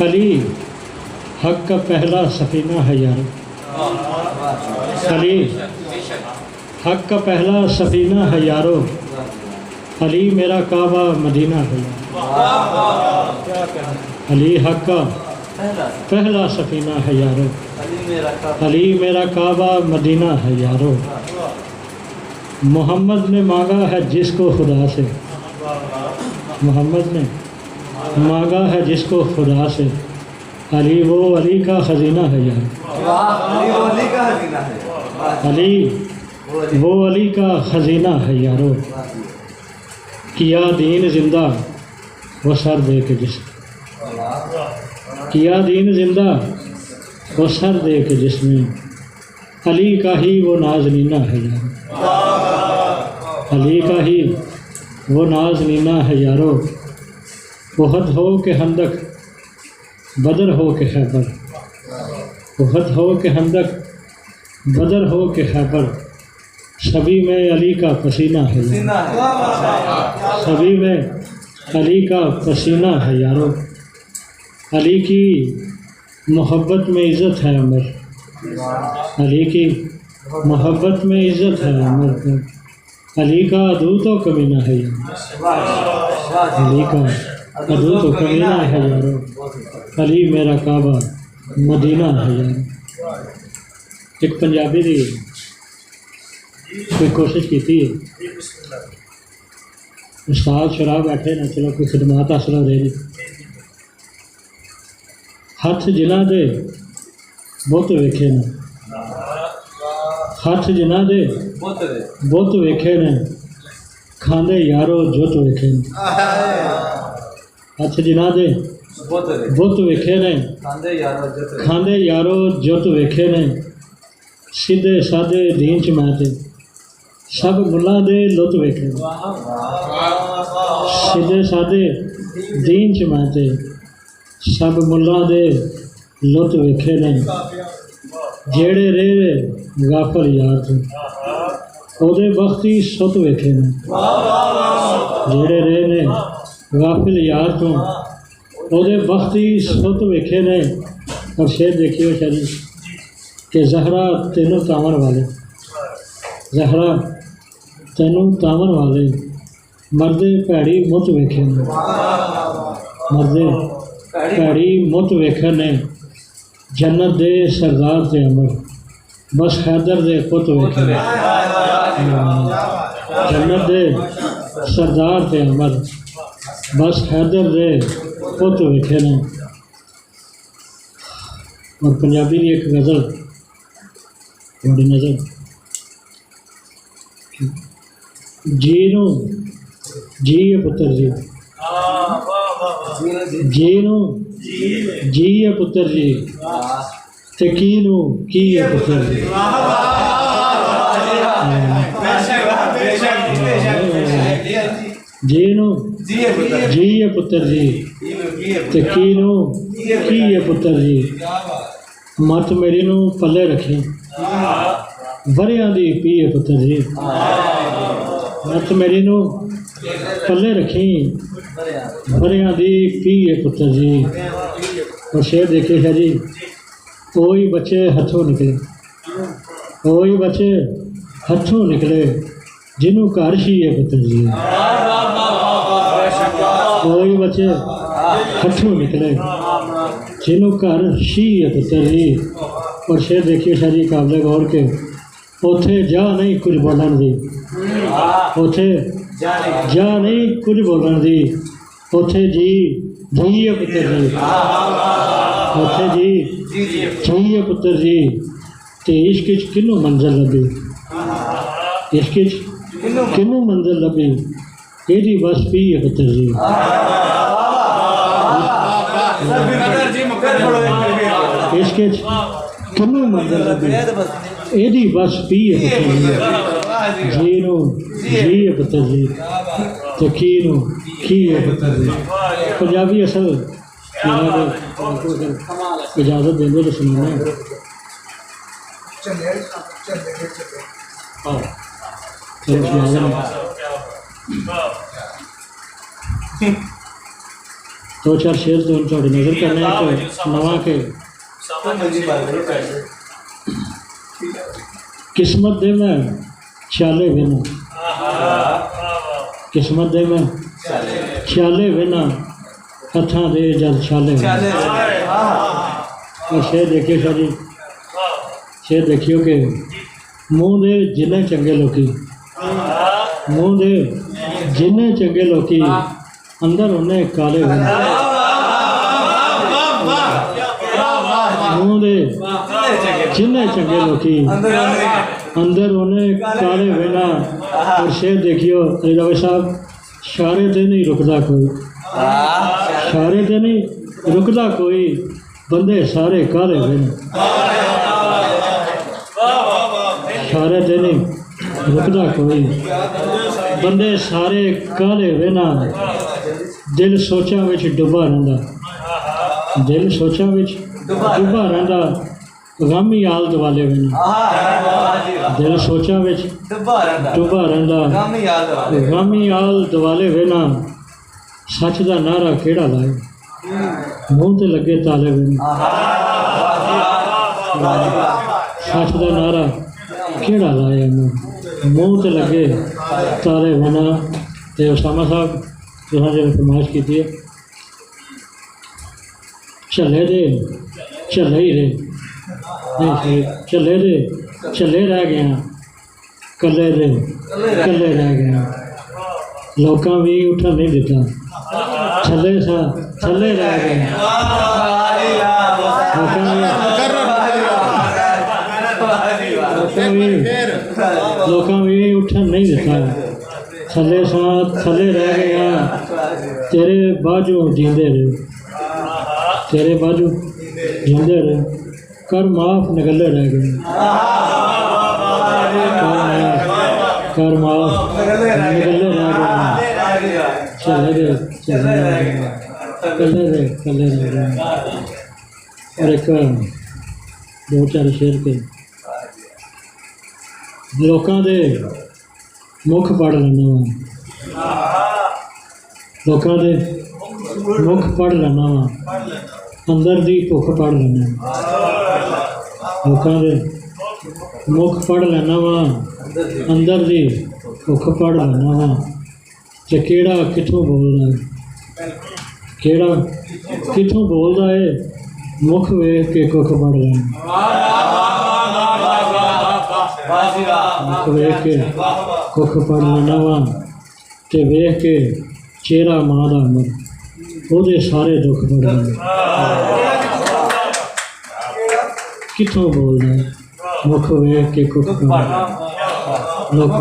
अली हक का पहला सफीना है यार। अली हक का पहला सफीना है यारो। अली मेरा काबा मदीना है यारो। अली हक का पहला सफीना है यारो। अली मेरा काबा मदीना है यारो। मोहम्मद ने मांगा है जिसको खुदा से, मोहम्मद ने मांगा है जिसको खुदा से। अली वो अली का खजीना है यार। अली वो अली का खजीना है यारो। किया दीन जिंदा वो सर दे के जिसने, किया दीन जिंदा वो सर दे के जिसने। अली का ही वो नाज़नीना है यारो। अली का ही वो नाज़नीना है यारो। उहद हो के हंदक, बदर हो के खैबर। उहद हो के हंदक, बदर हो के खैबर। सभी में अली का पसीना है यारो। सभी में अली का पसीना है यारो। अली की मोहब्बत में इज़्ज़त है अमर। अली की मोहब्बत में इज़्ज़त है अमर। अली का अदू तो कमीना है यारो। अली का अदू तो कमीना है यारो। अली मेरा काबा मदीना है यारो। एक पंजाबी दी कोई कोशिश की थी, उस्ताद शराब बैठे ना, चलो कोई खिदमात हासिल हो रही। हथ जिन्हां दे बुत वेखे ने, हथ जिन्हां दे बुत वेखे ने। खांदे यारो जुत वेखे ने। हथ जिन्हां दे बुत वेखे ने। खांदे यारो जुत वेखे ने। सीधे सादे दीन च मैं ते सब मुल्लां दे लुत वेखे ने। सीधे सादे दीन च मैं ते सब मुल्लां दे लुत वेखे ने। जेड़े रेवे गाफल यार तू ओदे बख्ती सुत वेखे ने। जेड़े रे ने गाफिल यार तू ओदे बख्ती सुत वेखे ने। और शेर देखियो शरी कि जहरा तेनों तावन वाले, जहरा तेनों तावन वाले। मर्दे भैड़ी मुत वेखे ने, मर्दे भैड़ी मुत वेखे ने। जन्नत दे सरदार ते अमर बस हैदर दे पुत वेखे ने। जन्नत दे सरदार ते अमर बस हैदर दे पुत वेखे ने। और पंजाबी की एक गज़ल बड़ी नज़र। जी नू जी है पुत्र जी, जी नू जी है पुत्र जी। ते की नू की है पुत्र जी। जी नू जी है पुत्र जी। ते की नू की है पुत्र जी। मत मेरी नू पल्ले रखी वरियां दी पी है पुत्र जी। मत मेरी नू पल्ले रखी वरियां दी पी है पुत्र जी। और शेर देखे है जी, कोई बच्चे हथों निकले, कोई बच्चे हथों निकले जिन्हों घर शी है पुत्र जी। कोई बच्चे हथों निकले जिन्हों घर शी है पुत्र जी। और शेर देखिए शाह जी काबले गौर के, उथे जा नहीं कुछ बोलन दी, उथे जा नहीं कुछ बोलन दी। उथे जी जी है पुत्र जी, उथे जी जी है पुत्र जी। ते इश्क किनू मंजिल लभी, इश्क किनू मंजिल लभी। एदी बस पी है पुत्र जी। इश्क किनू मंजिल लभी एदी बस पी है पुत्र जी। जी नू जी है पुत्र जी ते की नू की है पुत्र जी। पंजाबी असल इजाजत देंगे तो सुनना। दो चार शेर तो थोड़ी नज़र करने तो नवा के किस्मत दे मैं छाले बिना किस्मत दे मैं छाले बिना हथा दे जल छाले और शेर देखियो शाह जी शेर देखियो कि मूँह दे जिन्ने चंगे लोकी मूँह दे जिन्ने चंगे लोकी अंदर उन्हें काले बिना मूँह दे जिन्ने चंगे लोकी अंदर उन्हें काले बिना और शेर देखियो अली साहब शारे ते नहीं रुकदा कोई शारे ते नहीं रुकदा कोई बंदे सारे काले बिना शारे ते नहीं रुकदा कोई बंदे सारे काले बिना दिल सोचा विच डुबा रहिंदा दिल सोचा विच डुबा रहिंदा गामी आल दवाले बिना दिल सोचा विच डुबा रहिंदा गामी आल दवाले बिना सच दा नारा केड़ा लाए मूँह ते लगे ताले बिना सच दा नारा केड़ा लाए मूँह ते लगे ताले बिना ते उसामा साहब तुहां जो फरमाइश की है झले दे झले ही रहे नहीं झले दे झले रह गया कले दे कले रह गया लोकां भी उठन नहीं दिता छले सा छले रह गए लोकां भी उठन नहीं दिता छले सा छले रह गया तेरे बाजू जींदे रहे तेरे बाजू जींदे रहे कर माफ निकले रह गए कर माफ निकले रह गए चले गए चले गए कले रह गए और एक दो चार शेर के लोकां दे मुख पढ़ लेना वा लोकां दे मुख पढ़ लेना वा अंदर दी भुख पढ़ लेना लोकां दे मुख पढ़ लेना वा अंदर दी भुख पढ़ लेना वा ते केड़ा किथों बोलदा है केड़ा किथों बोलदा है मुख वेख के कुख पढ़ लेना मुख वेख के कुख पढ़ लेना वा ते वेख के चेहरा मां दा अमर ਉਹਦੇ सारे दुख पढ़ कितों बोलना मुख वेख के कुछ लोग